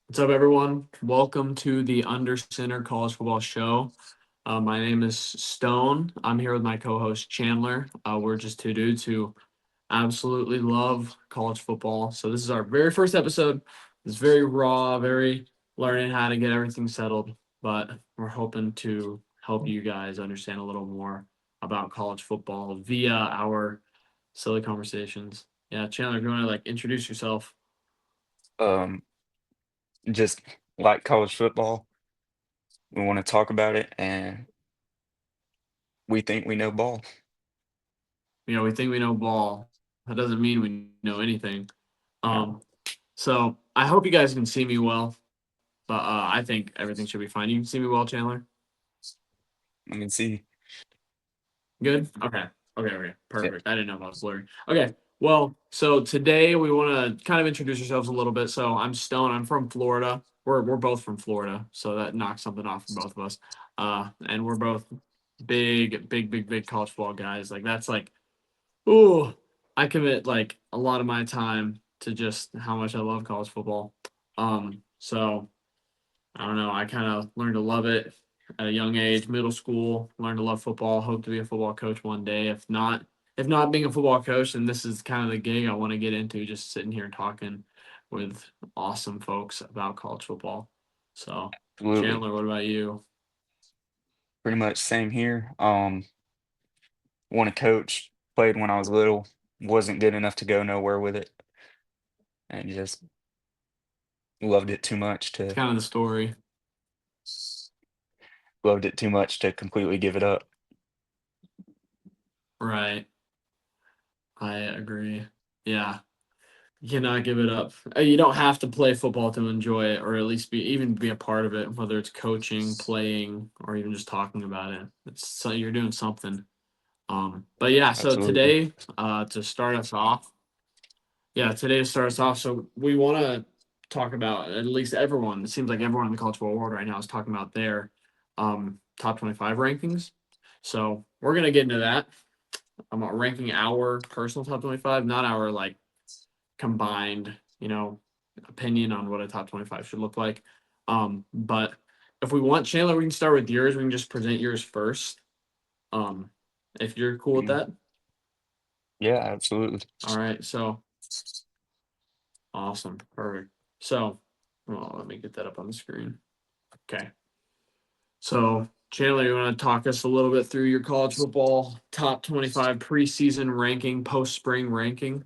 What's up, everyone? Welcome to the Under Center College Football Show. My name is Stone. I'm here with my co-host Chandler. We're just two dudes who absolutely love college football. So this is our very first episode. It's very raw, very learning how to get everything settled. But we're hoping to help you guys understand a little more about college football via our silly conversations. Yeah, Chandler, if you want to introduce yourself. Um, just like college football, we want to talk about it, and we think we know ball. We think we know ball. That doesn't mean we know anything. Um, No, so I hope you guys can see me well, but I think everything should be fine. You can see me well, Chandler? I can see. Good? Okay. Okay. Yeah. Perfect. I didn't know if I was blurry. Okay. Well, so today we want to kind of introduce ourselves a little bit. So I'm Stone. I'm from Florida. We're both from Florida, so that knocks something off for both of us. And we're both big college football guys. Like that's like Ooh, I commit like a lot of my time to just how much I love college football. So I don't know. I kind of learned to love it at a young age, middle school. Learned to love football. Hope to be a football coach one day. If not being a football coach, then this is kind of the gig I want to get into. Just sitting here talking with awesome folks about college football. So Absolutely. Chandler, what about you? Pretty much same here. Want to coach, played when I was little, wasn't good enough to go nowhere with it, and just loved it too much It's to kind of the story, completely give it up. right? I agree. Yeah. You cannot give it up. You don't have to play football to enjoy it, or at least be a part of it, whether it's coaching, playing, or even just talking about it. It's so you're doing something. But yeah, so Absolutely. today, to start us off, so we want to talk about at least everyone. It seems like everyone in the college football world right now is talking about their top 25 rankings. So we're gonna get into that. I'm ranking our personal top 25, not our combined, opinion on what a top 25 should look like. But if we want, Chandler, we can start with yours. We can just present yours first. Um, if you're cool with Mm, that. Yeah, absolutely. All right. So awesome. Perfect. So, well, let me get that up on the screen. Okay. So, Chandler, you want to talk us a little bit through your college football top 25 preseason ranking, post spring ranking?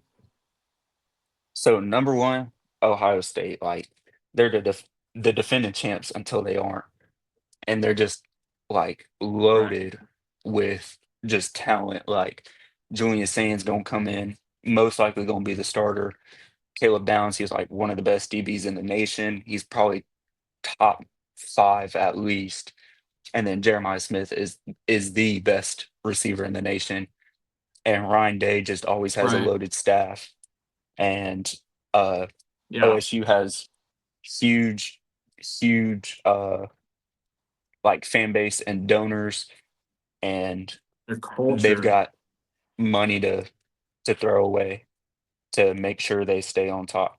So number one, Ohio State, like they're the defending champs until they aren't. And they're just like Right. loaded with just talent. Like Julian Sands gonna come in, most likely gonna be the starter. Caleb Downs, he's like one of the best DBs in the nation. He's probably top five at least. And then Jeremiah Smith is the best receiver in the nation. And Ryan Day just always has a Right. loaded staff. And uh Yeah. OSU has huge, huge like fan base and donors, and Their they've culture. got money to throw away to make sure they stay on top.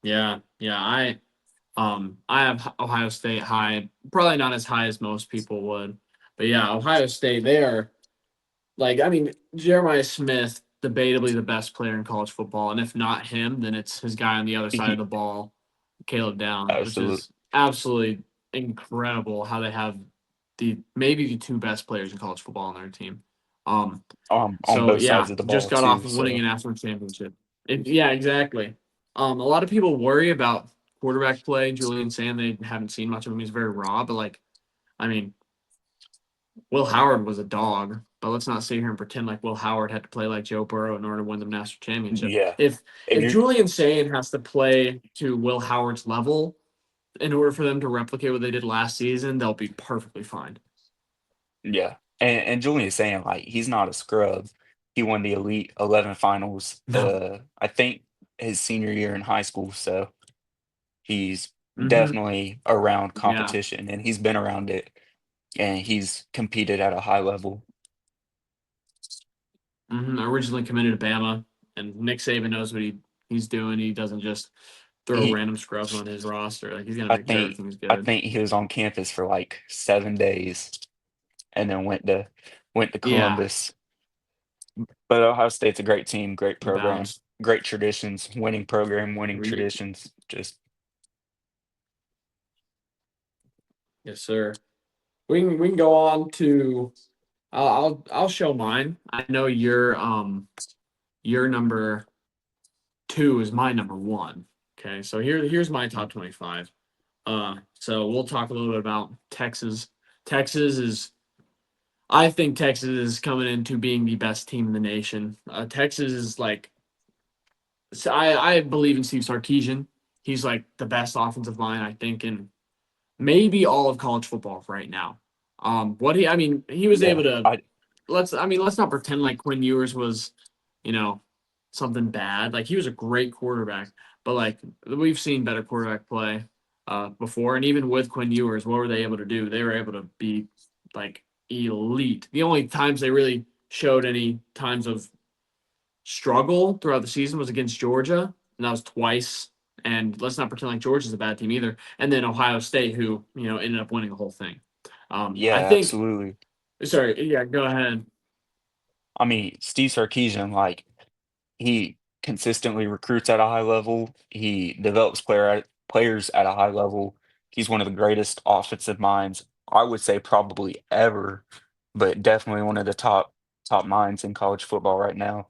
Yeah. Yeah. I have Ohio State high, probably not as high as most people would, but yeah, Ohio State. They are I mean, Jeremiah Smith, debatably the best player in college football, and if not him, then it's his guy on the other side of the ball, Caleb Downs, which Absolutely. is absolutely incredible how they have the maybe the two best players in college football on their team. Um, On so both yeah, sides of the just ball got off too. of winning a So national championship. Yeah, exactly. A lot of people worry about quarterback play. Julian Sand, they haven't seen much of him. He's very raw, but I mean, Will Howard was a dog, but let's not sit here and pretend like Will Howard had to play like Joe Burrow in order to win the national championship. yeah, and If you're Julian Sand has to play to Will Howard's level in order for them to replicate what they did last season, they'll be perfectly fine. yeah, and Julian is saying like he's not a scrub. He won the Elite 11 finals. No. I think his senior year in high school. So he's Hmm. definitely around Yeah. competition, and he's been around it, and he's competed at a high level. Originally committed to Bama, and Nick Saban knows what he he's doing. He doesn't just throw He random scrubs on his roster. Like he's gonna I make sure think everything's I good. think he was on campus for like 7 days and then went to Yeah, Columbus. But Ohio State's a great team, great program, bounced. great traditions, winning program, winning Re- traditions. Just yes, sir. We can go on to. I'll show mine. I know your number two is my number one. Okay, so here's my top 25. So we'll talk a little bit about Texas. Texas is I think Texas is coming into being the best team in the nation. Texas is like so I believe in Steve Sarkisian. He's like the best offensive line I think in maybe all of college football right now. What he I mean he was able yeah, to let's not pretend like Quinn Ewers was, you know, something bad. Like he was a great quarterback, but like we've seen better quarterback play before, and even with Quinn Ewers, what were they able to do? They were able to be like elite. The only times they really showed any times of struggle throughout the season was against Georgia, and that was twice. And let's not pretend like Georgia's a bad team either. And then Ohio State, who ended up winning the whole thing. I yeah, think. absolutely. Sorry, yeah, go ahead. I mean, Steve Sarkisian, like he consistently recruits at a high level. He develops players at a high level. He's one of the greatest offensive minds, I would say probably ever, but definitely one of the top minds in college football right now.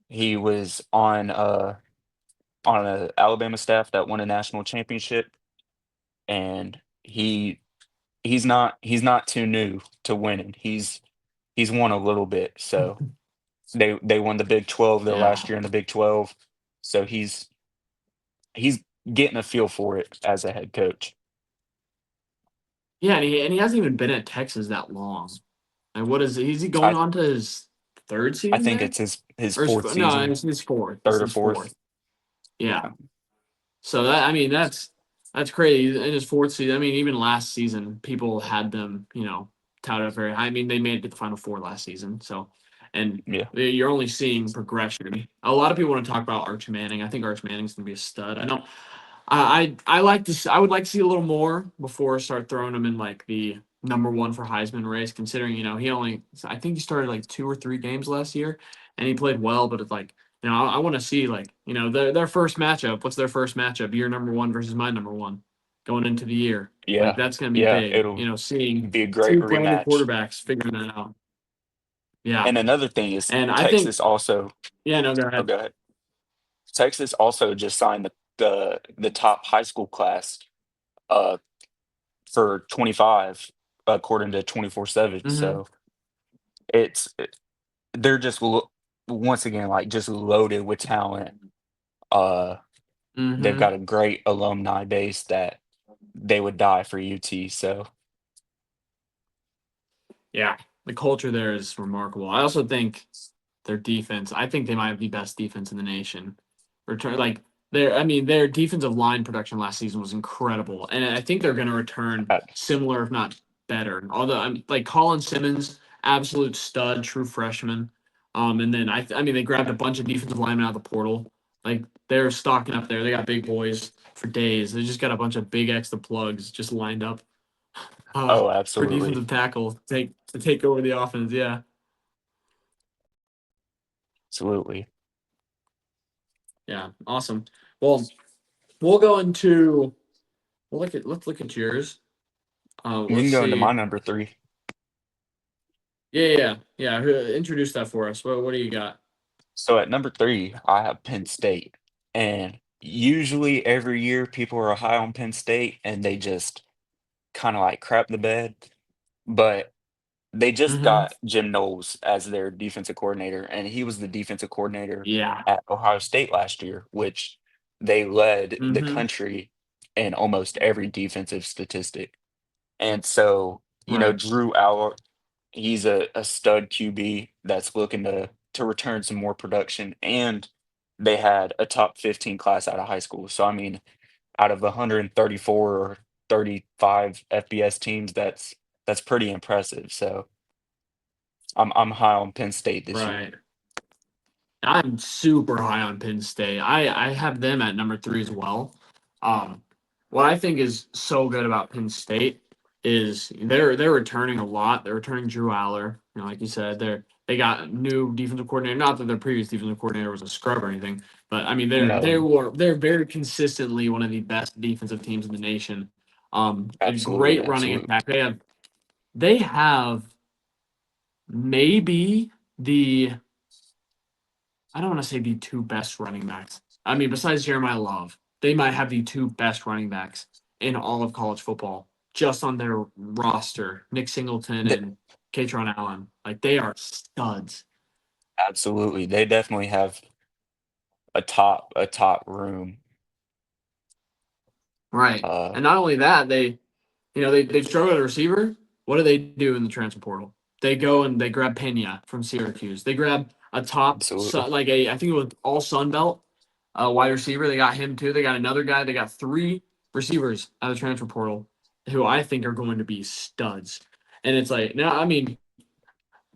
He was on a Alabama staff that won a national championship, and he's not too new to winning. He's won a little bit, so they won the Big 12 their Yeah, last year in the Big 12. So he's getting a feel for it as a head coach. yeah, and he hasn't even been at Texas that long. Like, what is he going I on to his third I season think there, it's his or fourth no? season, It's his fourth. This is third or his fourth. fourth. Yeah. Yeah. So that I mean that's crazy. In his fourth season, I mean even last season, people had them touted up very high. I mean they made it to the Final Four last season. So, and Yeah. you're only seeing progression. A lot of people want to talk about Arch Manning. I think Arch Manning's gonna be a stud. I know I like to I would like to see a little more before I start throwing him in like the number one for Heisman race. Considering he only I think he started like 2 or 3 games last year, and he played well. But it's like I want to see like their first matchup. What's their first matchup? Your number one versus my number one going into the year. Like Yeah. that's gonna be Yeah. big. It'll Seeing be a great two brand new rematch. quarterbacks figuring that out. Yeah, And another thing is and I think Texas also, yeah. No, go oh, ahead. go ahead. Texas also just signed the top high school class uh for 25 according to 24/7. Mm-hmm. So it's they're just once again like just loaded with talent. Uh they've Mm-hmm. got a great alumni base that they would die for UT. So Yeah, the culture there is remarkable. I also think their defense. I think they might have the best defense in the nation. Return I mean, their defensive line production last season was incredible, and I think they're going to return uh, similar, if not better. Although I'm like Colin Simmons, absolute stud, true freshman. And then I mean they grabbed a bunch of defensive linemen out of the portal. Like they're stocking up there. They got big boys for days. They just got a bunch of big extra plugs just lined up oh, for absolutely. defensive tackle to take over the offense. Yeah. Absolutely. Yeah, awesome. Well, we'll go into let's look at yours. You Let's can go into my see. number 3. Yeah. Introduce that for us. What do you got? So at number 3, I have Penn State. And usually every year people are high on Penn State and they just kind of like crap the bed. But they just Mm-hmm. got Jim Knowles as their defensive coordinator, and he was the defensive coordinator Yeah. at Ohio State last year, which they led the Mm-hmm. country in almost every defensive statistic. And so, Right. Drew Aller, he's a stud QB that's looking to return some more production, and they had a top 15 class out of high school. So I mean, out of 134 or 35 FBS teams, that's pretty impressive. So I'm high on Penn State this year. Right. I'm super high on Penn State. I have them at number three as well. Um, what I think is so good about Penn State is they're returning a lot. They're returning Drew Aller. Like you said, they got new defensive coordinator. Not that their previous defensive coordinator was a scrub or anything, but I mean No, they're very consistently one of the best defensive teams in the nation. A absolutely, great running absolutely. attack. They have maybe the I don't want to say the two best running backs. I mean, besides Jeremiah Love, they might have the two best running backs in all of college football just on their roster. Nick Singleton Th- and Katron Allen. Like they are studs. Absolutely, they definitely have a top room. Right. Uh, And not only that, they struggle at a receiver. What do they do in the transfer portal? They go and they grab Pena from Syracuse. They grab a top, Absolutely. like I think it was all Sun Belt wide receiver. They got him too. They got another guy. They got three receivers out of the transfer portal who I think are going to be studs. And it's like now, I mean,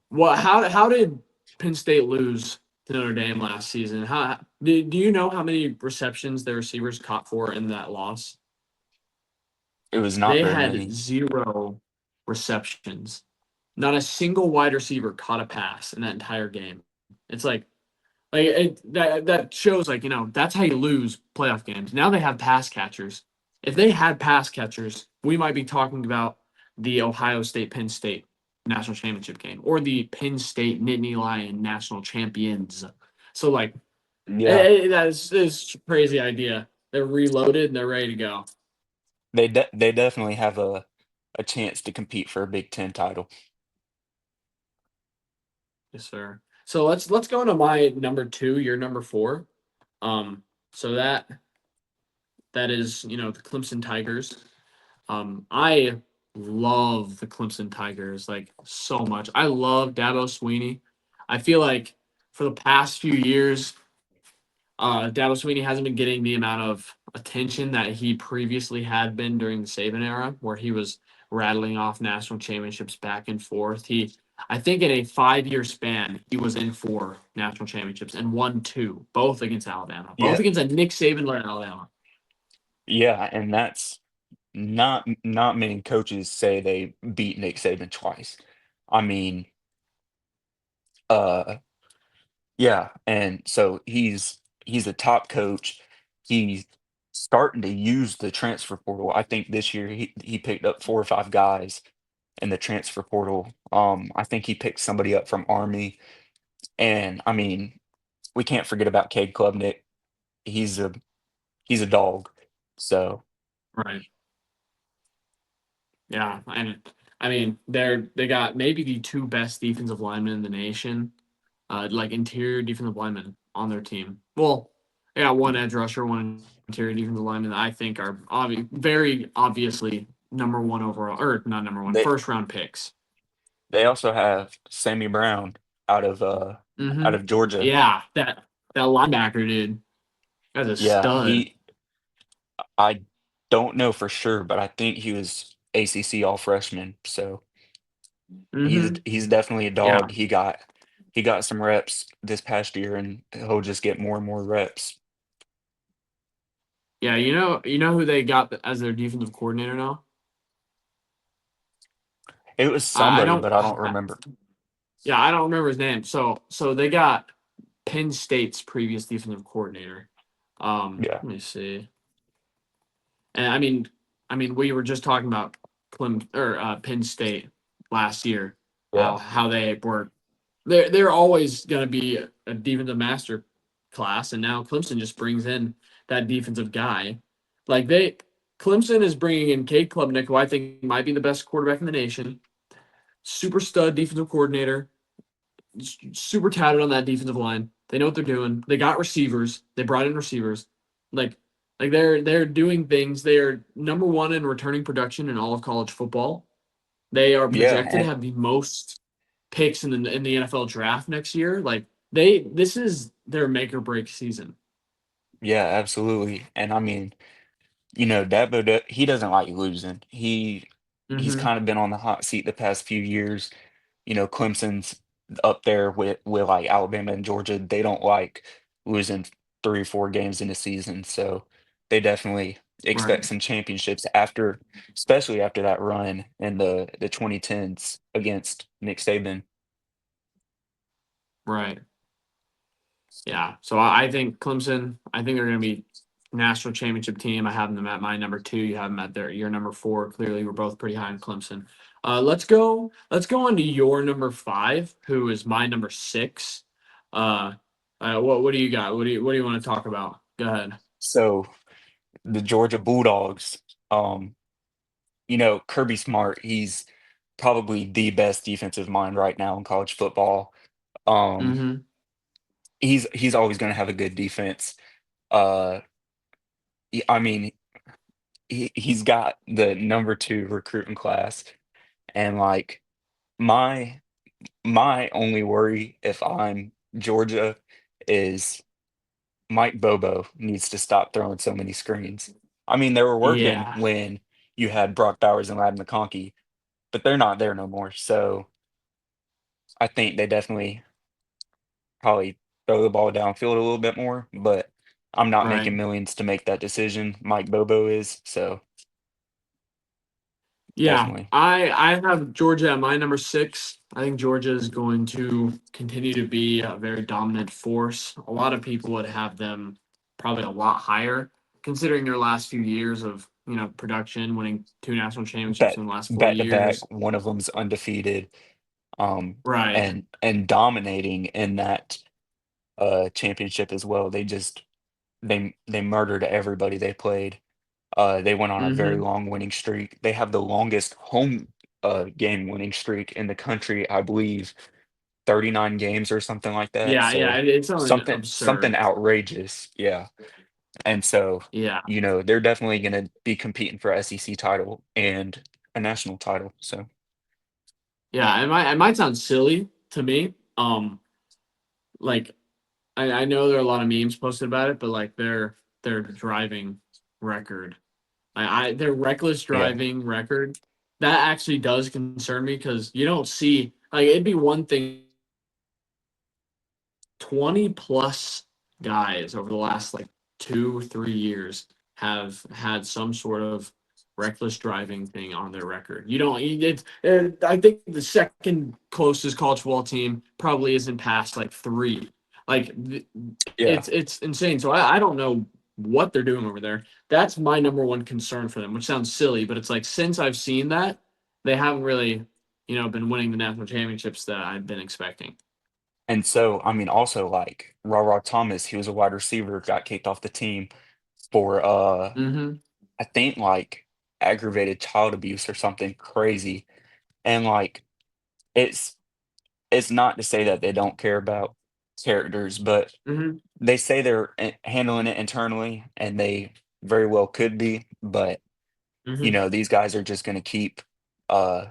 what? How did Penn State lose to Notre Dame last season? Do you know how many receptions their receivers caught for in that loss? It was not They very had many. zero receptions. Not a single wide receiver caught a pass in that entire game. It's that shows that's how you lose playoff games. Now they have pass catchers. If they had pass catchers, we might be talking about the Ohio State Penn State national championship game or the Penn State Nittany Lion national champions. So Yeah, that is a crazy idea. They're reloaded and they're ready to go. they definitely have a chance to compete for a Big Ten title. Yes, sir. So let's go into my number two, your number four. Um, so that is the Clemson Tigers. I love the Clemson Tigers like so much. I love Dabo Sweeney. I feel like for the past few years, Dabo Sweeney hasn't been getting the amount of attention that he previously had been during the Saban era, where he was rattling off national championships back and forth. I think, in a 5 year span, he was in four national championships and won two, both against Alabama, both Yeah, against a Nick Saban-led Alabama. yeah, and that's not many coaches say they beat Nick Saban twice. I mean, uh, yeah, and so he's a top coach. He's starting to use the transfer portal. I think this year he picked up 4 or 5 guys in the transfer portal. I think he picked somebody up from Army, and I mean, we can't forget about Cade Klubnik. He's a he's a dog. So Right. Yeah, and I mean they got maybe the two best defensive linemen in the nation, like interior defensive linemen on their team. Well, they got one edge rusher, one interior defensive lineman that I think are very obviously number one overall, or not number one, they first round picks. they also have Sammy Brown out of uh Mm-hmm. out of Georgia. Yeah, that linebacker dude, that's a Yeah, stud. I don't know for sure, but I think he was ACC all freshman. So Mm-hmm. he's definitely a Yeah, dog. He got some reps this past year, and he'll just get more and more reps. yeah. You know who they got as their defensive coordinator now? It was I somebody, don't. but I don't remember. Yeah, I don't remember his name. So they got Penn State's previous defensive coordinator. Yeah, Let me see. And I mean, we were just talking about Penn State last year. yeah, How they were they're always going to be a defensive master class, and now Clemson just brings in that defensive guy. Like Clemson is bringing in Cade Klubnik, who I think might be the best quarterback in the nation. Super stud defensive coordinator, super touted on that defensive line. They know what they're doing. They got receivers. They brought in receivers. Like they're doing things. They are number one in returning production in all of college football. They are yeah, projected to and have the most picks in the NFL draft next year. This is their make or break season. yeah, absolutely. And I mean, he doesn't like losing. He's Mm-hmm. kind of been on the hot seat the past few years. Clemson's up there with like Alabama and Georgia. They don't like losing 3 or 4 games in a season, so they definitely Right. expect some championships after, especially after that run in the 2010s against Nick Saban. Right. Yeah. So I think Clemson, I think they're going to be national championship team. I have them at my number two. You have them at their your number four. Clearly, we're both pretty high on Clemson. Let's go. Let's go on to your number five, who is my number six. Uh, what do you got? What do you want to talk about? Go ahead. So the Georgia Bulldogs, um, Kirby Smart, he's probably the best defensive mind right now in college football. Um, Mm-hmm. he's always going to have a good defense. Uh, I mean, he's got the number 2 recruiting class, and like my my only worry if I'm Georgia is Mike Bobo needs to stop throwing so many screens. I mean, they were working Yeah. when you had Brock Bowers and Ladd McConkey, but they're not there no more. So I think they definitely probably throw the ball downfield a little bit more, but I'm not Right. making millions to make that decision. Mike Bobo is, so Yeah, definitely I have Georgia at my number six. I think Georgia is going to continue to be a very dominant force. A lot of people would have them probably a lot higher, considering their last few years of production, winning two national championships bet in the last four back to years. back. One of them's undefeated, um, Right. and dominating in that championship as well. They murdered everybody they played. They went on a very Mm-hmm. long winning streak. They have the longest home game winning streak in the country, I believe, 39 games or something like that. Yeah, yeah, So it's something something absurd. outrageous. Yeah. And so, Yeah, they're definitely going to be competing for SEC title and a national title. So, yeah. It might sound silly to me. Like I know there are a lot of memes posted about it, but like their driving record. Their reckless yeah. driving record that actually does concern me because you don't see like it'd be one thing 20 plus guys over the last like 2 3 years have had some sort of reckless driving thing on their record. You don't I think the second closest college football team probably isn't past like three. Like Yeah. it's insane. So I don't know what they're doing over there. That's my number one concern for them, which sounds silly, but it's like since I've seen that, they haven't really, been winning the national championships that I've been expecting. And so, I mean, also like Ra Thomas, he was a wide receiver, got kicked off the team for Mm-hmm. I think like aggravated child abuse or something crazy. And like it's it's not to say that they don't care about characters, but Mm-hmm. they say they're handling it internally, and they very well could be. But Mm-hmm. these guys are just going to uh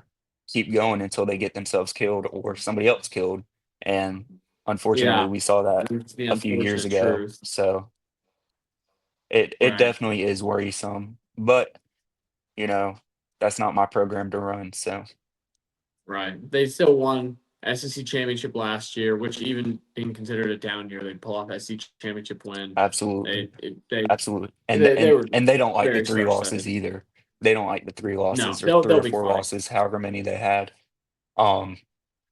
keep going until they get themselves killed or somebody else killed. And unfortunately, Yeah. we saw that It's the a few years unfortunate ago. truth. So it Right. definitely is worrisome. But you know, that's not my program to run. So Right. They still won SEC championship last year, which even being considered a down year, they'd pull off SEC championship win. absolutely. They it- they Absolutely. And they and were and they don't like the very three star losses studded. either. They don't like the three No, losses or three they'll or be four fine. losses, however many they had. Um,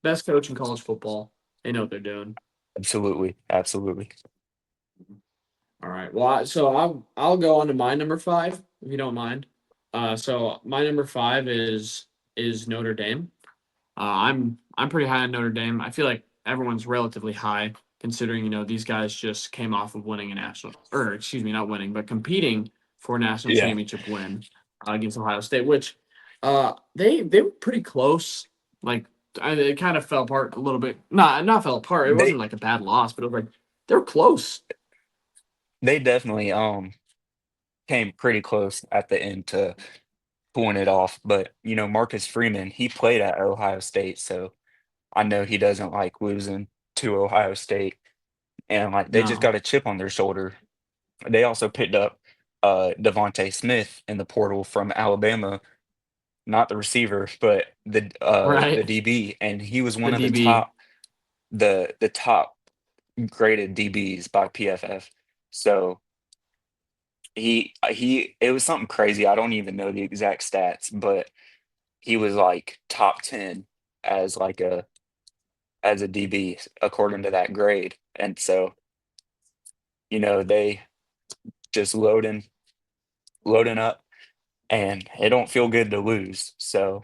Best coach in college football. They know what they're doing. absolutely, absolutely. All right. Well, I'll go on to my number five if you don't mind. So my number five is Notre Dame. I'm pretty high on Notre Dame. I feel like everyone's relatively high considering these guys just came off of winning a national or excuse me, not winning, but competing for a national Yeah. championship win against Ohio State, which they were pretty close. Like it kind of fell apart a little bit. Not fell apart. It They wasn't like a bad loss, but it was like they were close. they definitely came pretty close at the end to pulling it off. But Marcus Freeman, he played at Ohio State, so I know he doesn't like losing to Ohio State. And like they just No. got a chip on their shoulder. They also picked up Devontae Smith in the portal from Alabama, not the receiver, but the Right. DB, and he was The one of the DB. top. the top graded DBs by PFF. So he it was something crazy. I don't even know the exact stats, but he was like top 10 as like a DB according to that grade. And so, they just loading up, and it don't feel good to lose. So,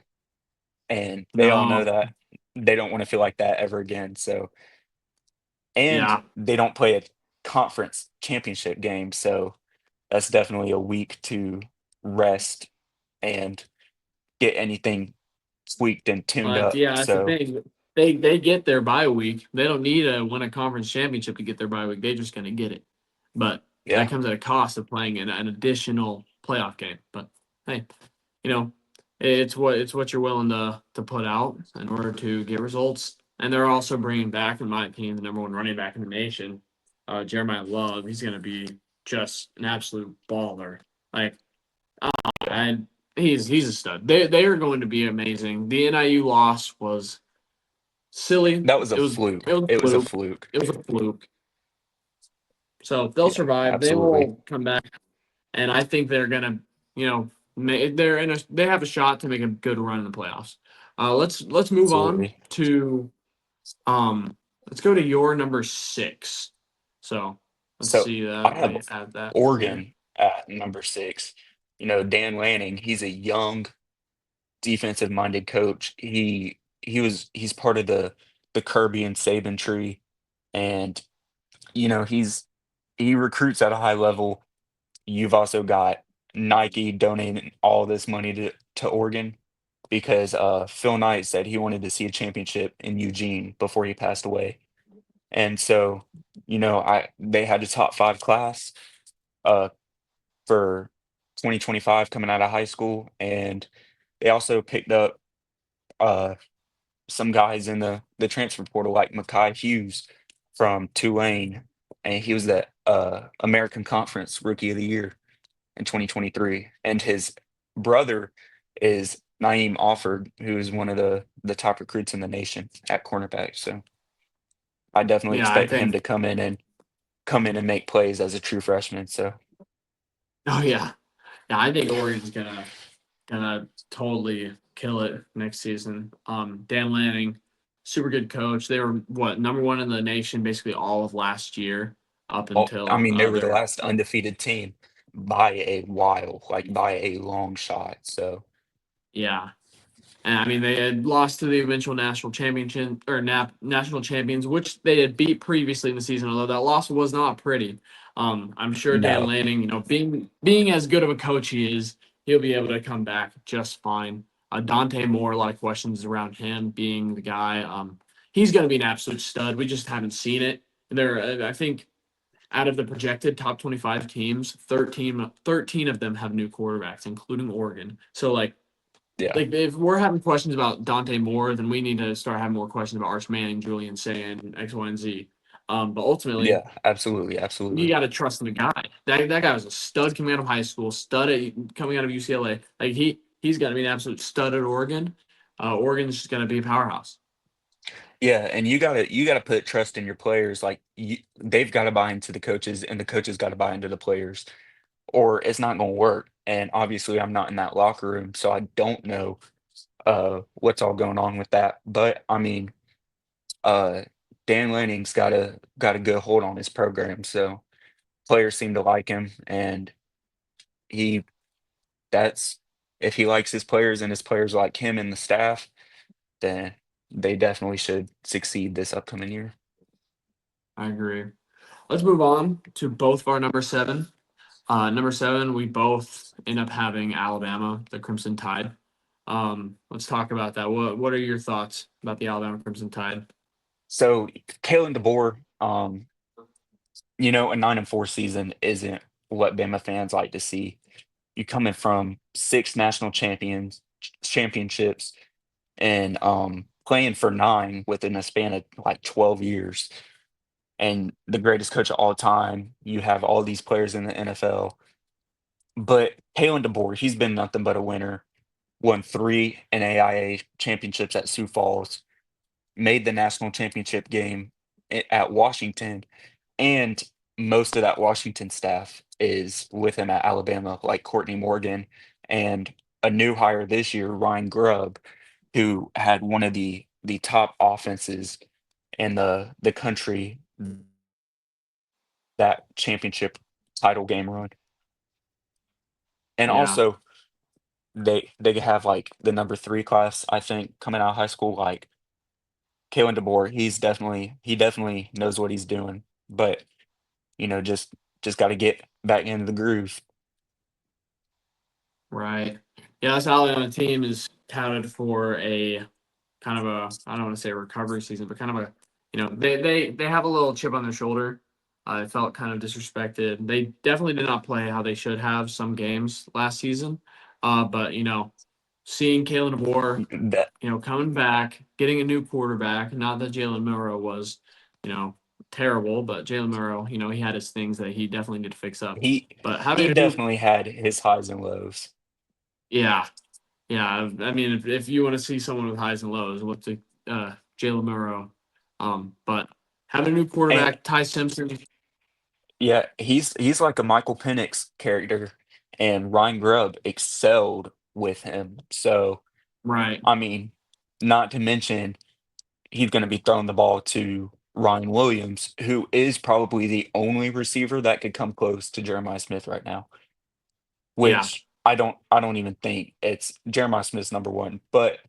and they all know No, that they don't want to feel like that ever again. So, and yeah, they don't play a conference championship game. So that's definitely a week to rest and get anything tweaked and tuned but up. yeah, that's the So, thing. They get their bye week. They don't need to win a conference championship to get their bye week. They're just gonna get it. But that yeah, comes at a cost of playing an additional playoff game. But hey, you know, it's what you're willing to put out in order to get results. And they're also bringing back, in my opinion, the number one running back in the nation, Jeremiah Love. He's gonna be just an absolute baller. Like yeah. and he's a stud. They are going to be amazing. The NIU loss was silly. That was a It fluke. was a It was a fluke. fluke. It was a fluke. So they'll Yeah, survive. They absolutely. will come back, and I think they're gonna, they're in a they have a shot to make a good run in the playoffs. Let's move on Absolutely. to um let's go to your number six. So let's So see I that. Let have me add that here. Oregon at number 6. Dan Lanning, he's a young defensive minded coach. He's part of the Kirby and Saban tree, and he recruits at a high level. You've also got Nike donating all this money to Oregon because Phil Knight said he wanted to see a championship in Eugene before he passed away. And so, I they had a top 5 class uh for 2025 coming out of high school, and they also picked up uh some guys in the transfer portal like Makai Hughes from Tulane, and he was the American Conference Rookie of the Year in 2023. And his brother is Naeem Offord, who is one of the top recruits in the nation at cornerback. So I definitely Yeah, I expect him think. to come in and make plays as a true freshman. So Oh yeah, yeah. I think Oregon's gonna totally kill it next season. Dan Lanning, super good coach. They were what number one in the nation basically all of last year up I until mean, they were the their last undefeated team by a while, like by a long shot. So yeah. And I mean, they had lost to the eventual national championship or national champions, which they had beat previously in the season. Although that loss was not pretty. I'm sure Dan no, Lanning, being as good of a coach he is, he'll be able to come back just fine. Dante Moore, a lot of questions around him being the guy. He's going to be an absolute stud. We just haven't seen it. I think, out of the projected top 25 teams, 13 of them have new quarterbacks, including Oregon. So yeah, like if we're having questions about Dante Moore, then we need to start having more questions about Arch Manning, Julian Sand, X, Y, and Z. But ultimately, yeah, absolutely, you absolutely. got to trust in the guy. That guy was a stud coming out of high school, coming out of UCLA. Like he's going to be an absolute stud at Oregon. Oregon's just going to be a powerhouse. Yeah, and you gotta put trust in your players. Like they've got to buy into the coaches, and the coaches got to buy into the players, or it's not going to work. And obviously, I'm not in that locker room, so I don't know what's all going on with that. But I mean, uh, Dan Lanning's got a good hold on his program, so players seem to like him, and he that's if he likes his players and his players like him and the staff, then they definitely should succeed this upcoming year. I agree. Let's move on to both of our number seven. Number seven, we both end up having Alabama, the Crimson Tide. Let's talk about that. What are your thoughts about the Alabama Crimson Tide? So Kalen DeBoer, a 9-4 season isn't what Bama fans like to see. You coming from 6 national championships and playing for 9 within a span of like 12 years, and the greatest coach of all time. You have all these players in the NFL, but Kalen DeBoer, he's been nothing but a winner. Won 3 NAIA championships at Sioux Falls. made the national championship game at Washington, and most of that Washington staff is with him at Alabama, like Courtney Morgan and a new hire this year, Ryan Grubb, who had one of the top offenses in the country that championship title game run. And Yeah, also they have like the number 3 class, I think, coming out of high school, like Kalen DeBoer, he definitely knows what he's doing. But, just gotta get back into the groove. right. Yeah, this Alabama team is touted for a kind of a I don't want to say a recovery season, but kind of a they have a little chip on their shoulder. I felt kind of disrespected. They definitely did not play how they should have some games last season. But seeing Kalen DeBoer, That coming back, getting a new quarterback. Not that Jalen Milrow was, you know, terrible, but Jalen Milrow, he had his things that he definitely need to fix up. he But he having a new, definitely had his highs and lows. yeah, yeah. I mean, if you want to see someone with highs and lows, look to Jalen Milrow. But having a new And quarterback, Ty Simpson, yeah, he's like a Michael Penix character, and Ryan Grubb excelled with him. So, right? I mean, not to mention he's going to be throwing the ball to Ryan Williams, who is probably the only receiver that could come close to Jeremiah Smith right now, Yeah, which I don't even think it's Jeremiah Smith's number one, but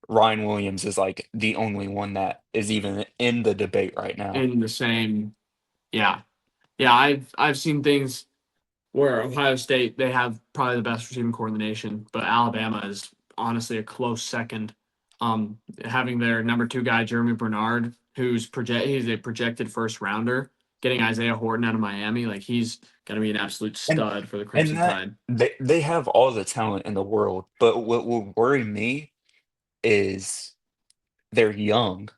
Ryan Williams is like the only one that is even in the debate right now. in the same. Yeah, yeah. I've seen things where Ohio State, they have probably the best receiving core in the nation, but Alabama is honestly a close second. Having their number two guy Jeremy Bernard, he's a projected first rounder, getting Isaiah Horton out of Miami, like he's gonna be an absolute And stud for the and Crimson that Tide. they have all the talent in the world, but what will worry me is they're young.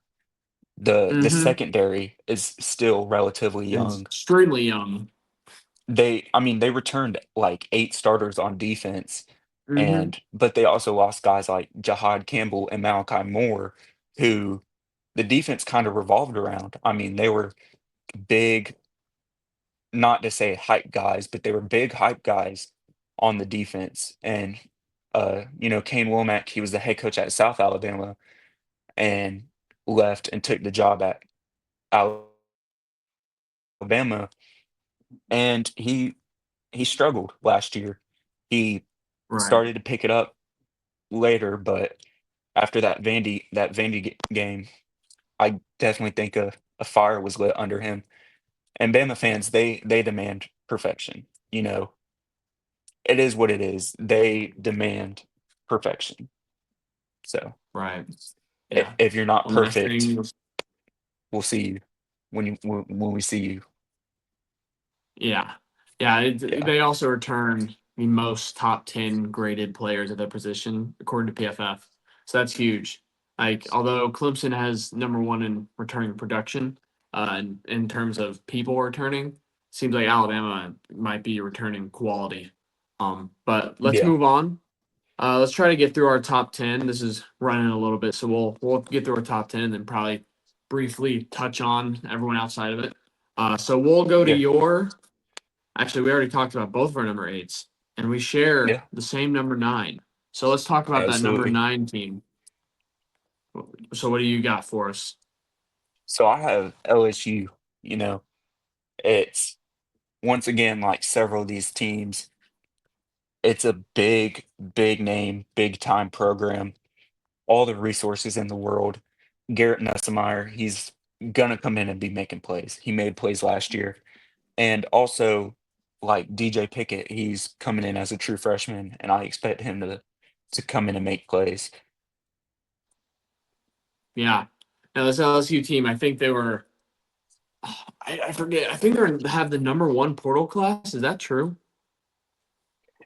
The Mm-hmm. secondary is still relatively Is young. extremely young. I mean, they returned like 8 starters on defense, Mm-hmm. and but they also lost guys like Jahad Campbell and Malachi Moore, who the defense kind of revolved around. I mean, they were big, not to say hype guys, but they were big hype guys on the defense. And Kane Womack, he was the head coach at South Alabama and left and took the job at Alabama, and he struggled last year. He Right. started to pick it up later, but after that Vandy game, I definitely think a fire was lit under him. And Bama fans, they demand perfection. It is what it is. They demand perfection. So Right. Yeah. if you're not One last perfect, thing. we'll see you when we see you. Yeah. Yeah, Yeah, they also return the most top 10 graded players at their position according to PFF. So that's huge. Like, although Clemson has number one in returning production, in terms of people returning, seems like Alabama might be returning quality. But let's yeah, move on. Let's try to get through our top 10. This is running a little bit, so we'll get through our top 10 and then probably briefly touch on everyone outside of it. So we'll go to yeah, your. Actually, we already talked about both of our number eights, and we share yeah. the same number nine. So let's talk about that number Absolutely. nine team. So what do you got for us? So I have LSU. You know, it's once again like several of these teams. It's a big, big name, big time program. All the resources in the world. Garrett Nussmeier, he's gonna come in and be making plays. He made plays last year. And also, like DJ Pickett, he's coming in as a true freshman, and I expect him to come in and make plays. Yeah. Now this LSU team, I think they were. I forget. I think they have the number one portal class. Is that true?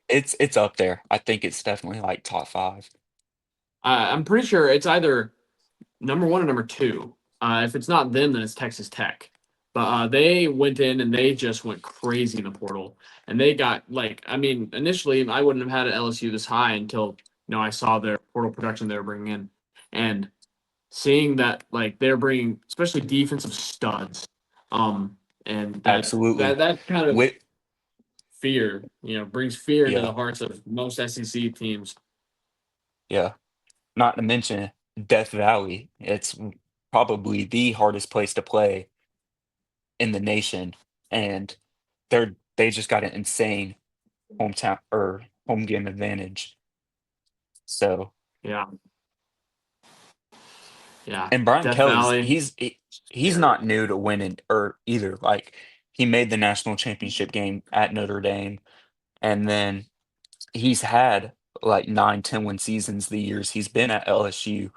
It's up there. I think it's definitely like top 5. I'm pretty sure it's either number one or number two. If it's not them, then it's Texas Tech. But they went in and they just went crazy in the portal, and they got like, I mean, initially I wouldn't have had LSU this high until I saw their portal production they were bringing in, and seeing that like they're bringing especially defensive studs, um, and Absolutely. that kind of With fear, brings fear into yeah, the hearts of most SEC teams. yeah. Not to mention Death Valley. It's probably the hardest place to play in the nation, and they just got an insane hometown or home game advantage. So, Yeah, yeah. and Brian Death Kelly's Valley, he's scary. not new to winning or either. Like he made the national championship game at Notre Dame, and then he's had like 9, 10 win seasons the years he's been at LSU,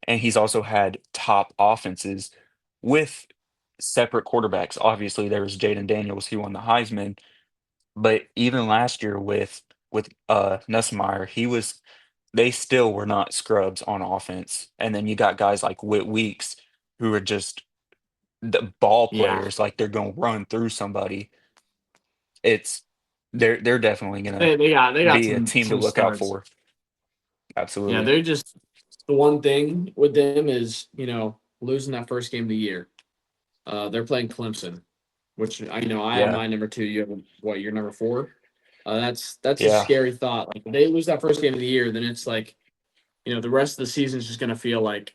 and he's also had top offenses with separate quarterbacks. Obviously, there was Jaden Daniels, he won the Heisman, but even last year with Nussmeier, he was they still were not scrubs on offense. And then you got guys like Whit Weeks who are just the ball Yeah, players, like they're gonna run through somebody. It's they're definitely gonna they got be a some team to some look out studs. for. Yeah, Absolutely. they're just the one thing with them is losing that first game of the year. They're playing Clemson, which I have Yeah. my number two. You have what your number four. That's a Yeah. scary thought. Like if they lose that first game of the year, then it's like the rest of the season is just gonna feel like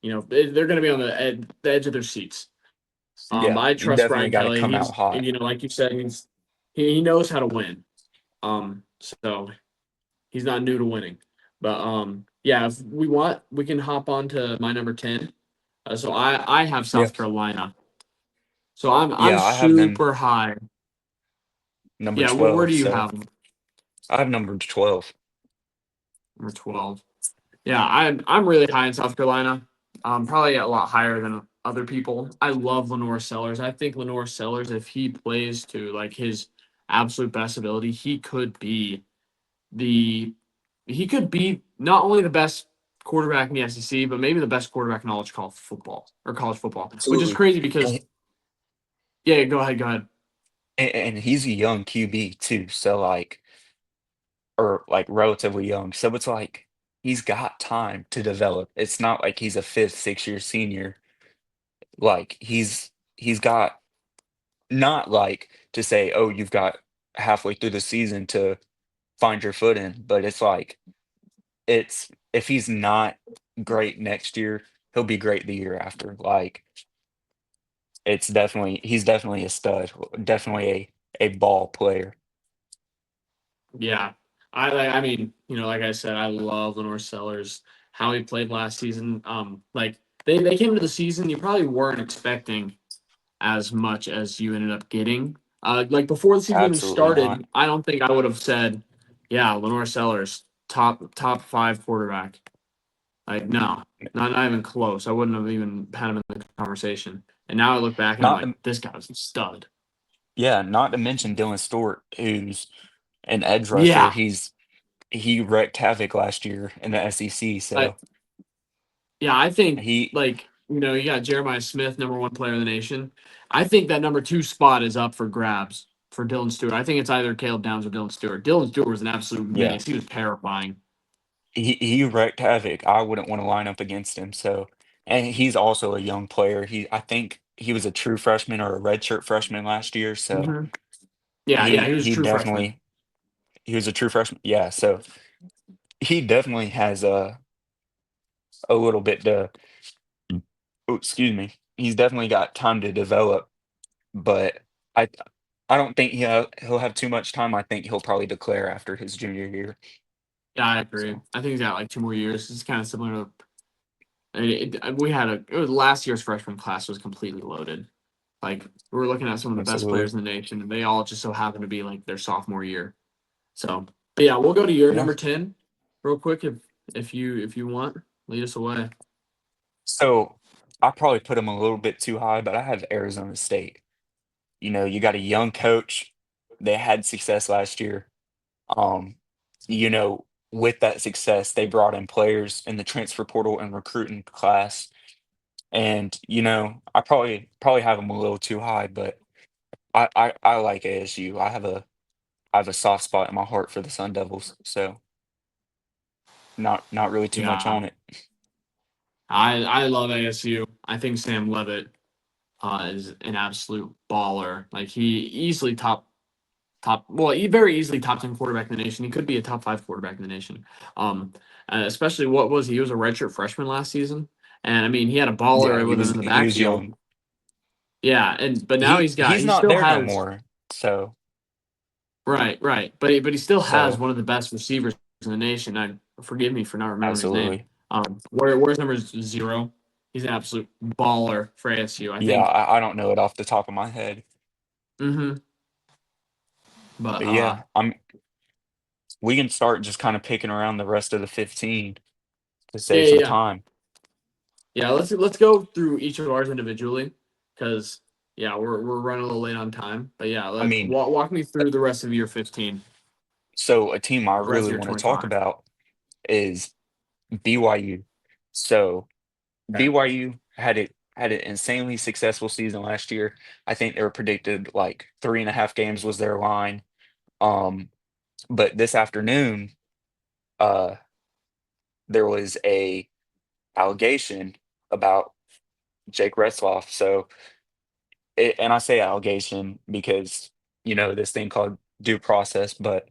they're gonna be on the edge of their seats. Yeah. I You trust definitely Brian gotta Kelly. come out He's hot. like you said, he knows how to win. So he's not new to winning. But yeah, if we want, we can hop on to my number 10. So I have Yeah. South Carolina. So I'm Yeah, I have them super high. number Yeah, where 12, do you so have them? I have number 12. Number 12. Yeah, I'm really high in South Carolina. Probably a lot higher than other people. I love Lenore Sellers. I think Lenore Sellers, if he plays to like his absolute best ability, the he could be not only the best quarterback in the SEC, but maybe the best quarterback in all of college football, which is Absolutely. crazy because And yeah, go ahead. and he's a young QB too, so like or like relatively young. So it's like he's got time to develop. It's not like he's a 5th, 6-year senior. Like he's got not like to say, "Oh, you've got halfway through the season to find your footing," but it's like it's if he's not great next year, he'll be great the year after. Like it's definitely he's definitely a stud, definitely a ball player. Yeah, I mean, like I said, I love Lenore Sellers. How he played last season. Like they came into the season, you probably weren't expecting as much as you ended up getting. Like before the season even Absolutely not. started, I don't think I would have said, yeah, Lenore Sellers, top five quarterback. Like no, not even close. I wouldn't have even had him in the conversation. And now I look back and I'm Not like, to, this guy's a stud. yeah, not to mention Dylan Stewart, who's an edge rusher. Yeah, He wrecked havoc last year in the SEC. I So yeah, I think he, like you got Jeremiah Smith, number one player in the nation. I think that number two spot is up for grabs for Dylan Stewart. I think it's either Caleb Downs or Dylan Stewart. Dylan Stewart was an absolute yeah, menace. He was terrifying. he wrecked havoc. I wouldn't want to line up against him. So, and he's also a young player. I think he was a true freshman or a redshirt freshman last year. So Hmm. Yeah, he was a he true freshman. definitely he was a true freshman. Yeah, so he definitely has a little bit to. Oh, excuse me. He's definitely got time to develop, but I I don't think he'll have too much time. I think he'll probably declare after his junior year. Yeah, I agree. So I think he's got like 2 more years. It's kind of similar to we had it was last year's freshman class was completely loaded. Like we were looking at some of the best absolutely, players in the nation, and they all just so happen to be like their sophomore year. So, but yeah, we'll go to your yeah. number 10 real quick if you want. Lead us away. So I probably put him a little bit too high, but I have Arizona State. You got a young coach. They had success last year. Um, with that success, they brought in players in the transfer portal and recruiting class. And I probably have them a little too high, but I like ASU. I have a soft spot in my heart for the Sun Devils, so not really too much Yeah, on it. I love ASU. I think Sam Levitt is an absolute baller. Like he easily well, he very easily top 10 quarterback in the nation. He could be a top five quarterback in the nation. Um, especially what was he? He was a redshirt freshman last season, and I mean he had a Yeah, baller with him in the he was backfield. young. Yeah, but now He's he not still there no has more. So right, but he still has so one of the best receivers in the nation. I forgive me for not remembering his name. absolutely. Where's number 0? He's an absolute baller for ASU. I Yeah, think. I don't know it off the top of my head. hmm But But yeah, we can start just kind of picking around the rest of the 15 to yeah, save yeah, some yeah. time. Yeah, let's go through each of ours individually because yeah, we're running a little late on time. But yeah, I let mean, walk me through the rest of your 15, so a team I the rest really of your want to talk 25. about is BYU. So Okay. BYU had an insanely successful season last year. I think they were predicted like 3.5 games was their line. Um, but this afternoon, uh, there was a allegation about Jake Retzloff. So, and I say allegation because this thing called due process, but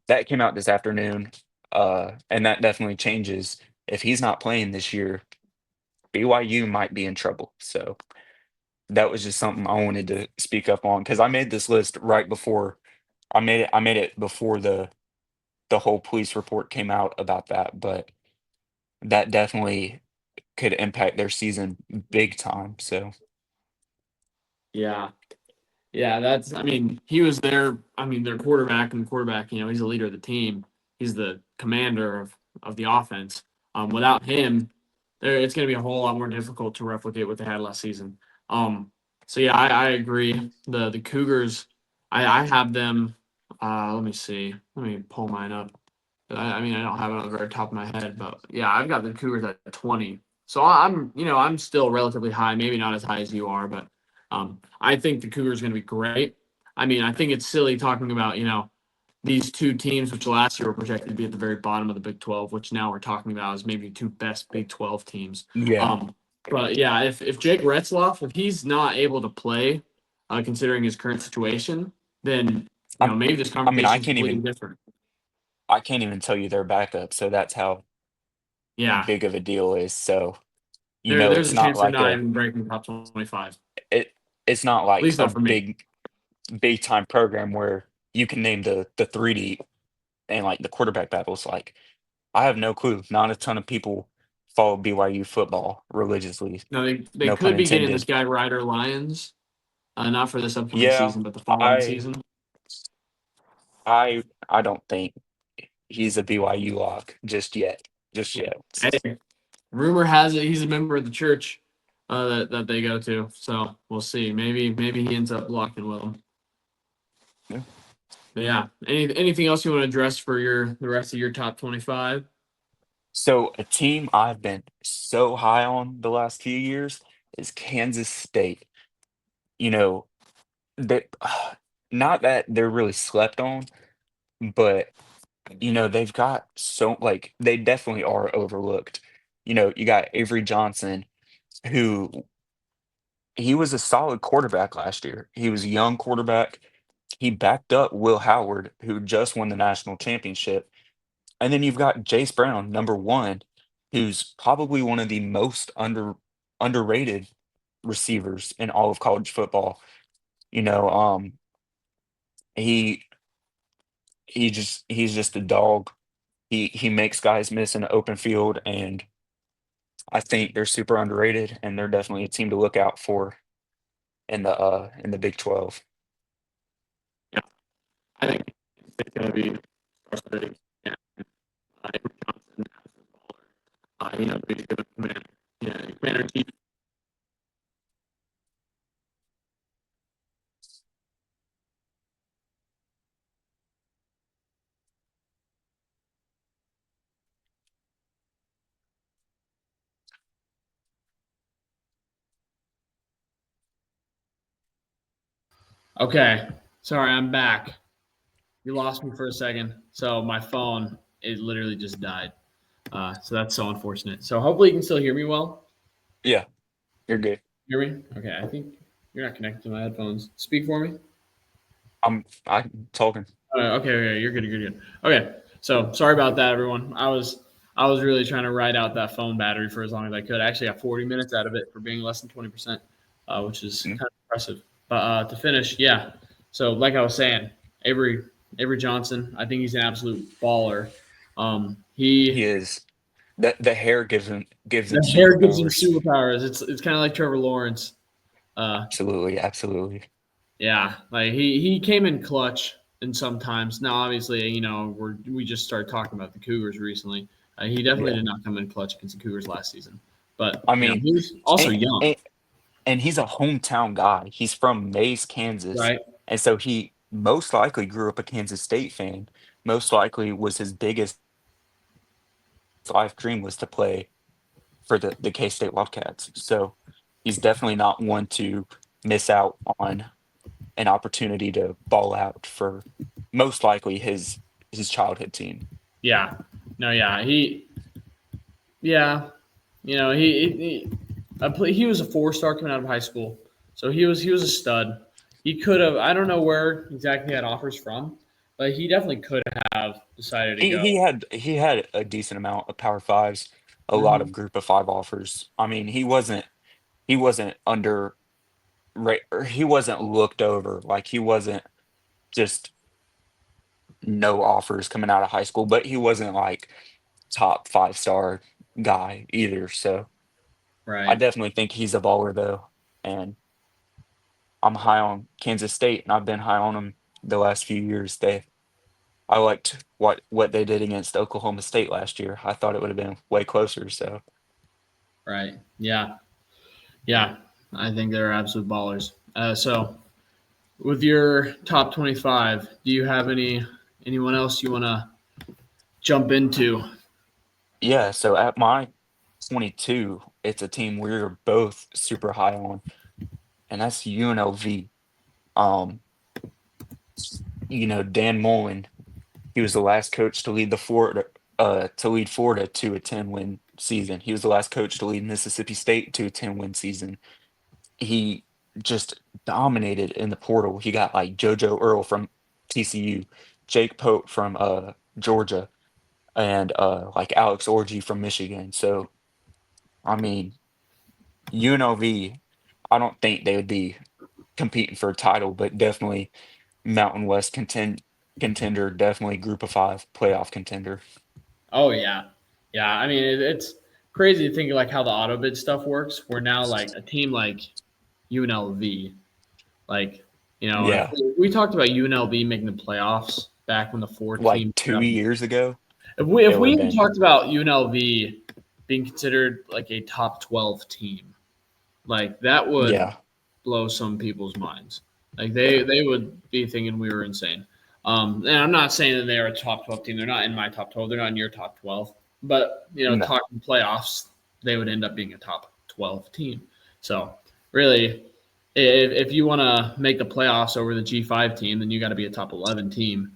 that came out this afternoon, and that definitely changes. If he's not playing this year, BYU might be in trouble. So that was just something I wanted to speak up on because I made this list right before I made it before the whole police report came out about that, but that definitely could impact their season big time. So Yeah. Yeah, that's. I mean, he was their. I mean, their quarterback, and the quarterback. He's the leader of the team. He's the commander of the offense. Without him, it's going to be a whole lot more difficult to replicate what they had last season. Um, so yeah, I agree. The Cougars, I have them. Let me see. Let me pull mine up. I mean, I don't have it on the very top of my head, but yeah, I've got the Cougars at 20. So I'm still relatively high, maybe not as high as you are, but I think the Cougars are going to be great. I mean, I think it's silly talking about, these two teams, which last year were projected to be at the very bottom of the Big 12, which now we're talking about as maybe two best Big 12 teams. yeah, But yeah, if Jake Retzloff, if he's not able to play, considering his current situation, then I'm. maybe this I mean, conversation is completely different. I can't even tell you their backup. So that's how Yeah, big of a deal is. So there's it's a not chance they're like not even breaking top 25. it. It's not At like least a not for me. big time program where you can name the three deep and like the quarterback battles. Like I have no clue. Not a ton of people follow BYU football religiously. No, they No pun could be getting this intended. guy Ryder Lyons, not for this upcoming Yeah, season, but the following I season. I don't think he's a BYU lock just yet. Just yet. Hey, rumor has it he's a member of the church that they go to. So we'll see. Maybe he ends up locking with them. Yeah. But yeah, anything else you want to address for the rest of your top 25? So a team I've been so high on the last few years is Kansas State. You know, they not that they're really slept on, but they've got so like they definitely are overlooked. You got Avery Johnson, who he was a solid quarterback last year. He was a young quarterback. He backed up Will Howard, who just won the national championship. And then you've got Jace Brown, number one, who's probably one of the most underrated receivers in all of college football. You know, he he's just a dog. He makes guys miss in the open field, and I think they're super underrated, and they're definitely a team to look out for in the Big 12. Yeah, I think it's going to be frustrating. Yeah, Avery Johnson, he's going to command. Yeah, commander in chief. Okay, sorry, I'm back. You lost me for a second. So my phone, it literally just died. So that's so unfortunate. So hopefully you can still hear me well. Yeah, you're good. Hear me? Okay, I think you're not connected to my headphones. Speak for me. I'm talking. Okay, you're good, you're good. Okay, so sorry about that, everyone. I was really trying to ride out that phone battery for as long as I could. I actually got 40 minutes out of it for being less than 20%, which is Mm, kind of impressive. But to finish, yeah. So like I was saying, Avery Avery Johnson, I think he's an absolute baller. He is. The hair gives him The hair gives him superpowers. superpowers. It's kind of like Trevor Lawrence. Uh, Absolutely, absolutely. Yeah, like he came in clutch and sometimes. Now, obviously, we just started talking about the Cougars recently. He definitely Yeah. did not come in clutch against the Cougars last season, but I mean, he was also and, young, and and he's a hometown guy. He's from Mays, Kansas, right? and so he most likely grew up a Kansas State fan. Most likely was his biggest life dream was to play for the K-State Wildcats. So he's definitely not one to miss out on an opportunity to ball out for most likely his childhood team. Yeah, no, yeah, yeah, he was a 4-star coming out of high school, so he was a stud. He could have, I don't know where exactly he had offers from, but he definitely could have decided to He go. he had he had a decent amount of Power Fives, a lot of Mhm. Group of Five offers. I mean, he wasn't under right or he wasn't looked over. Like he wasn't just no offers coming out of high school, but he wasn't like top 5-star guy either. So I Right, definitely think he's a baller though. And I'm high on Kansas State and I've been high on them the last few years. I liked what they did against Oklahoma State last year. I thought it would have been way closer. So right, yeah. Yeah, I think they're absolute ballers. So, with your top 25, do you have anyone else you want to jump into? yeah, so at my 22, it's a team we're both super high on, and that's UNLV. Um, Dan Mullen, he was the last coach to lead Florida to a 10-win season. He was the last coach to lead Mississippi State to a 10-win season. He just dominated in the portal. He got like JoJo Earl from TCU, Jake Pope from Georgia, and like Alex Orji from Michigan. So I mean, UNLV, I don't think they would be competing for a title, but definitely Mountain West contender, definitely Group of Five playoff contender. Oh yeah, yeah. I mean, it's crazy to think of like how the auto bid stuff works. Where now like a team like UNLV, like if Yeah, we talked about UNLV making the playoffs back when the four like team. 2 years ago, If we it if would we have even been talked about UNLV being considered like a top 12 team, like that would yeah, blow some people's minds. Like they yeah, they would be thinking we were insane. And I'm not saying that they are a top 12 team. They're not in my top 12. They're not in your top 12. But no, talking playoffs, they would end up being a top 12 team. So really, if you want to make the playoffs over the G5 team, then you got to be a top 11 team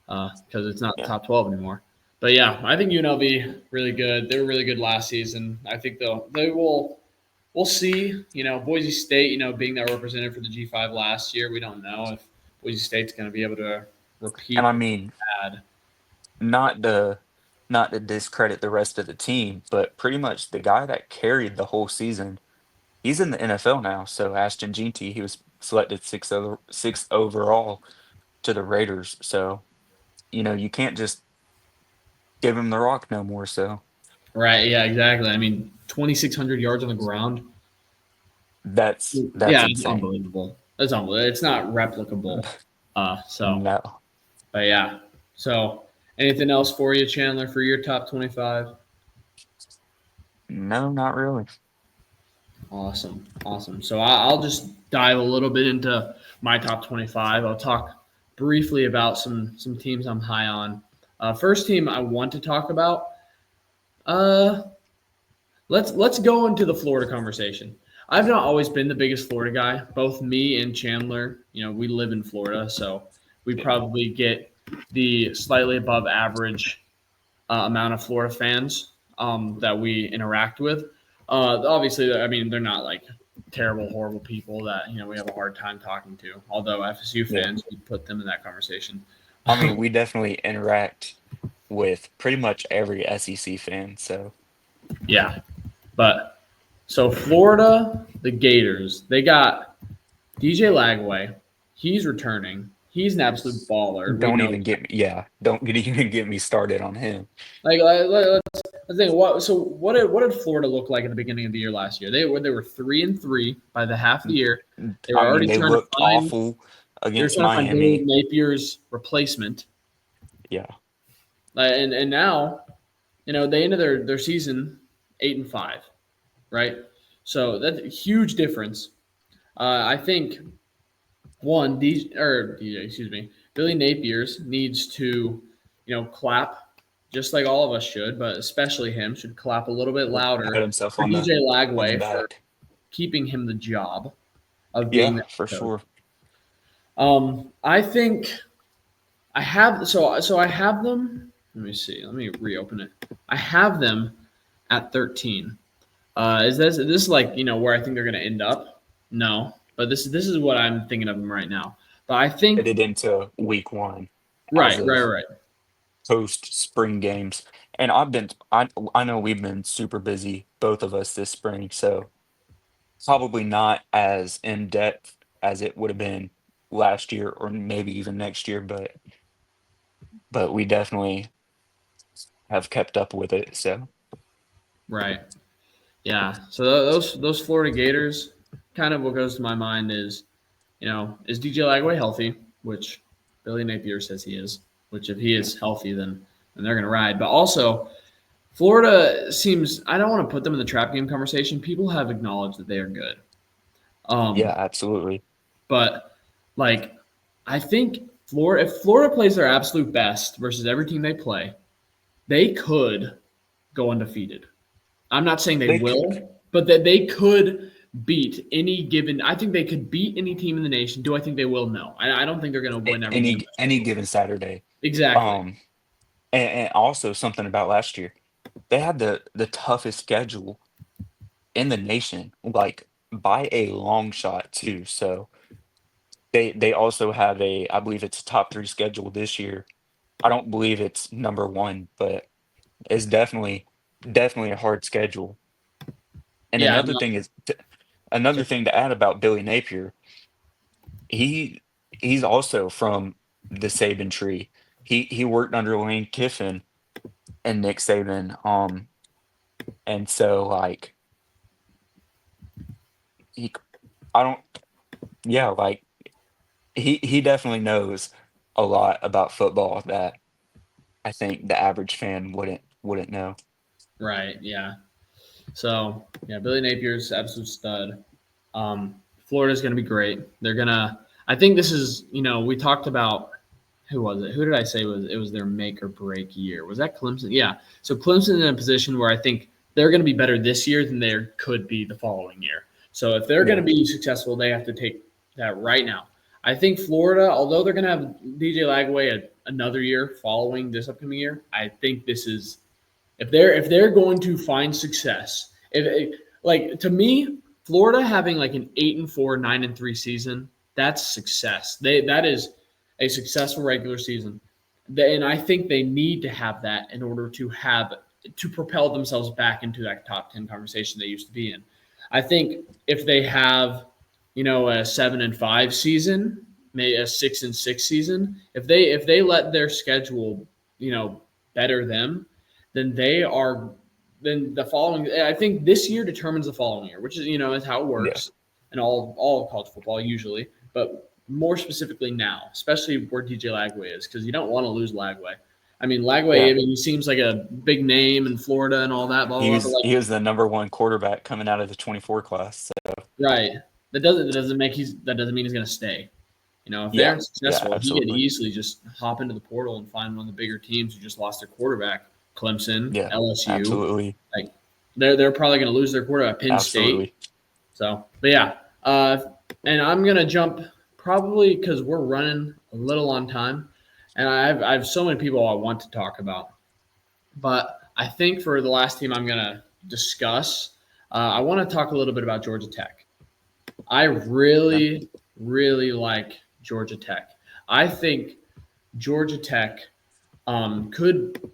because it's not yeah. top 12 anymore. But yeah, I think UNLV really good. They were really good last season. I think they will. We'll see. Boise State. Being that represented for the G5 last year, we don't know if Boise State's going to be able to And I repeat what mean, they had. not to not to discredit the rest of the team, but pretty much the guy that carried the whole season, he's in the NFL now. So Ashton Jeanty, he was selected sixth overall to the Raiders. So you can't just give him the rock no more. So Right? Yeah, exactly. I mean, 2,600 yards on the ground. that's Yeah, it's insane. unbelievable. It's unbelievable. It's not replicable. So, No, but yeah. So, anything else for you, Chandler, for your top 25? no, not really. Awesome, awesome. So I'll just dive a little bit into my top 25. I'll talk briefly about some teams I'm high on. First team I want to talk about. Uh, let's go into the Florida conversation. I've not always been the biggest Florida guy. Both me and Chandler, we live in Florida, so we Yeah, probably get the slightly above average amount of Florida fans that we interact with. Obviously, I mean, they're not like terrible, horrible people that we have a hard time talking to. Although FSU Yeah. fans, we put them in that conversation. I mean, we definitely interact with pretty much every SEC fan. So Yeah, but so Florida, the Gators, they got DJ Lagway. He's returning. He's an absolute baller. We don't know even that. get me, yeah, don't get, even get me started on him. Let's think. What did Florida look like at the beginning of the year last year? They were 3-3 by the half of the year. They were I mean, already they trying to looked find awful they were against trying to find Billy Miami. Napier's replacement. Yeah, And now, they ended their season 8-5, right? So that's a huge difference. I think one, DJ, excuse me, Billy Napier's needs to, clap just like all of us should, but especially him should clap a little bit pat louder himself for DJ on the Lagway for back. keeping him the job of being Yeah, the for coach. sure. I think I have them. Let me see. Let me reopen it. I have them at 13. Is this like where I think they're going to end up? No, but this is what I'm thinking of them right now. But I think Headed into week one as right, right, of right, post spring games. And I know we've been super busy, both of us this spring, so probably not as in depth as it would have been last year or maybe even next year, but we definitely have kept up with it. So right. Yeah. So those Florida Gators, kind of what goes to my mind is, is DJ Lagway healthy? Which Billy Napier says he is. Which if he is healthy, then they're going to ride. But also, Florida seems. I don't want to put them in the trap game conversation. People have acknowledged that they are good. yeah, Um, absolutely. but like, I think Florida, if Florida plays their absolute best versus every team they play, they could go undefeated. I'm not saying they They could will, but that they could beat any given. I think they could beat any team in the nation. Do I think they will? No, I don't think they're going to win every game on their any schedule. given Saturday. Exactly. Um, and also something about last year, they had the toughest schedule in the nation, like by a long shot too. So they also have a, I believe it's a top three schedule this year. I don't believe it's number one, but it's definitely a hard schedule. And Yeah. another No, thing is another thing to add about Billy Napier, he he's also from the Saban tree. He worked under Lane Kiffin and Nick Saban. And so like he I don't yeah, like he definitely knows a lot about football that I think the average fan wouldn't know. right. Yeah. So yeah, Billy Napier's absolute stud. Florida's going to be great. They're gonna. I think this is. We talked about who was it? Who did I say it was their make or break year? Was that Clemson? Yeah. So Clemson's in a position where I think they're going to be better this year than they could be the following year. So if they're going to Yeah. be successful, they have to take that right now. I think Florida, although they're going to have DJ Lagway another year following this upcoming year, I think this is if they're going to find success, if like to me, Florida having like an 8-4, 9-3 season, that's success. That is a successful regular season, and I think they need to have that in order to propel themselves back into that top 10 conversation they used to be in. I think if they have, a 7-5 season, maybe a 6-6 season, if they let their schedule, better them, then they are then the following. I think this year determines the following year, which is how it Yeah. works in all of college football usually, but more specifically now, especially where DJ Lagway is, because you don't want to lose Lagway. I mean, Lagway. Yeah. I mean, he seems like a big name in Florida and all that, blah blah blah. But He was the number one quarterback coming out of the 24 class. So right, that doesn't mean he's going to stay. If they yeah. aren't Yeah, successful, he could absolutely. easily just hop into the portal and find one of the bigger teams who just lost their quarterback. Clemson, Yeah. LSU, Absolutely. like they're probably going to lose their quarterback. Penn State. Absolutely. So, but yeah, and I'm going to jump probably because we're running a little on time, and I have so many people I want to talk about. But I think for the last team I'm going to discuss, I want to talk a little bit about Georgia Tech. I Okay. really, really like Georgia Tech. I think Georgia Tech could.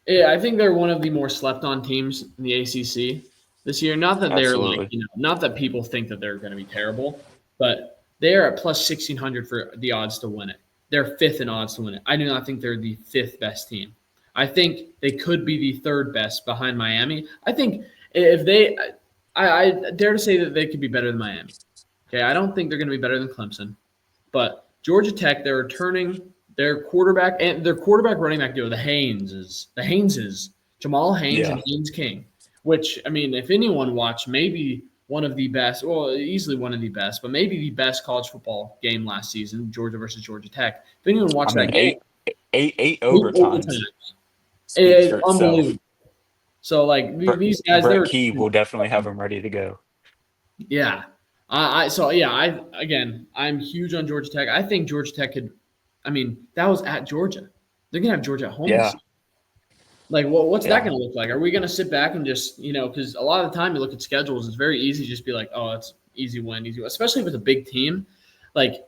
Yeah, I think they're one of the more slept on teams in the ACC this year. Not that they're like, Absolutely. not that people think that they're going to be terrible, but they are at plus 1,600 for the odds to win it. They're fifth in odds to win it. I do not think they're the fifth best team. I think they could be the third best behind Miami. I think if they, I dare to say that they could be better than Miami. Okay, I don't think they're going to be better than Clemson. But Georgia Tech, they're returning their quarterback running back duo, the Hayneses, Jamal Haynes and Yeah. Haynes King. Which I mean, if anyone watched, maybe one of the best, well, easily one of the best, but maybe the best college football game last season, Georgia versus Georgia Tech. If anyone I watched that mean, game, eight eight overtimes overtimes, speaks for unbelievable. itself. So like these guys, Brett they're Key will definitely have him ready to go. yeah. I'm huge on Georgia Tech. I think Georgia Tech could. I mean, that was at Georgia. They're gonna have Georgia at home this Yeah. year. Like, what's that Yeah. gonna look like? Are we gonna sit back and just because a lot of the time you look at schedules, it's very easy to just be like, oh, it's easy win, easy win. Especially if it's a big team, like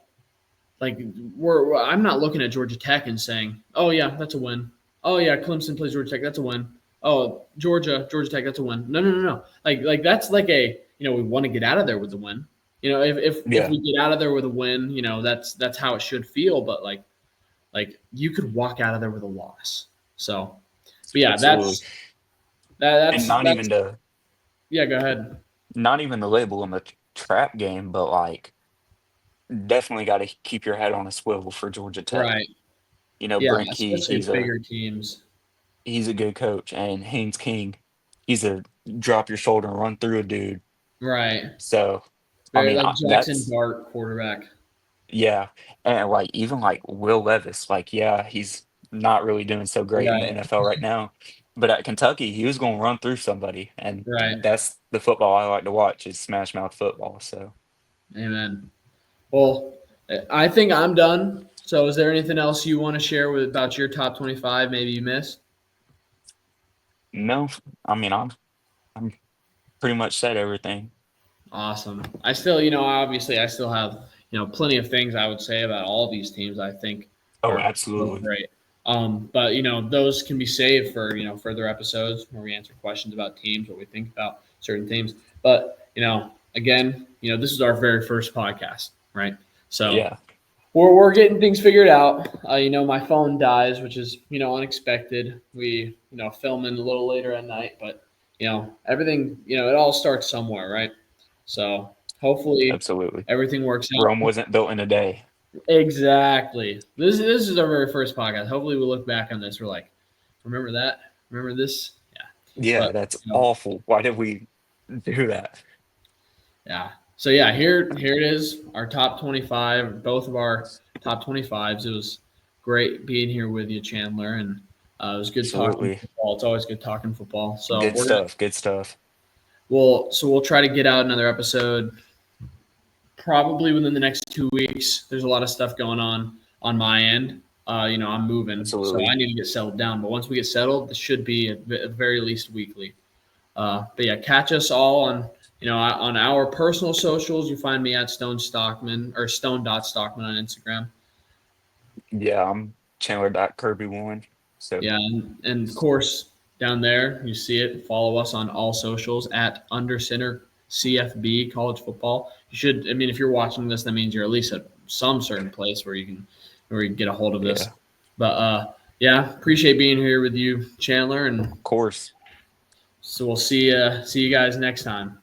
like I'm not looking at Georgia Tech and saying, oh yeah, that's a win. Oh yeah, Clemson plays Georgia Tech, that's a win. Oh Georgia Tech, that's a win. No, no, no, no. Like that's like a we want to get out of there with the win. If Yeah. we get out of there with a win, that's how it should feel. But like you could walk out of there with a loss. So, but yeah, Absolutely. And that's yeah. Go ahead. not even to label them a trap game, but like definitely got to keep your head on a swivel for Georgia Tech. Right. Yeah, Brent Key, especially bigger teams. he's a good coach, and Haynes King, he's a drop your shoulder and run through a dude. Right. So, I Very mean, like Jackson that's Dart quarterback. yeah, and like even like Will Levis, like yeah, he's not really doing so great in the Right. NFL right now, but at Kentucky, he was going to run through somebody, and Right. that's the football I like to watch is smash mouth football. So, Amen. Well, I think I'm done. So, is there anything else you want to share about your top 25? Maybe you missed. no, I mean, I'm pretty much said everything. Awesome. I still, obviously, I still have, plenty of things I would say about all these teams. I think Oh, are both absolutely. great. But those can be saved for further episodes where we answer questions about teams, what we think about certain teams. But again, this is our very first podcast, right? So Yeah, we're getting things figured out. My phone dies, which is unexpected. We filming a little later at night, but everything it all starts somewhere, right? So hopefully absolutely. everything works Rome out. wasn't built in a day. Exactly. This is our very first podcast. Hopefully we look back on this. We're like, remember that? Remember this? Yeah. Yeah, But that's awful. Why did we do that? yeah. So yeah, here it is. Our top 25, both of our top 25s. It was great being here with you, Chandler, and it was good talking Absolutely. football. It's always good talking football. So Good stuff. Good stuff. we'll try to get out another episode probably within the next 2 weeks. There's a lot of stuff going on my end. I'm moving, so I Absolutely. need to get settled down. But once we get settled, this should be at the very least weekly. But yeah, catch us all on our personal socials. You find me at Stone Stockman or Stone.Stockman on Instagram. Yeah, I'm Chandler.Kirby1. So Yeah, and of course down there you see it. Follow us on all socials at Under Center CFB College Football. You should. I mean, if you're watching this, that means you're at least at some certain place where you can get a hold of this. yeah, But yeah, appreciate being here with you, Chandler, and of course. so we'll see you guys next time.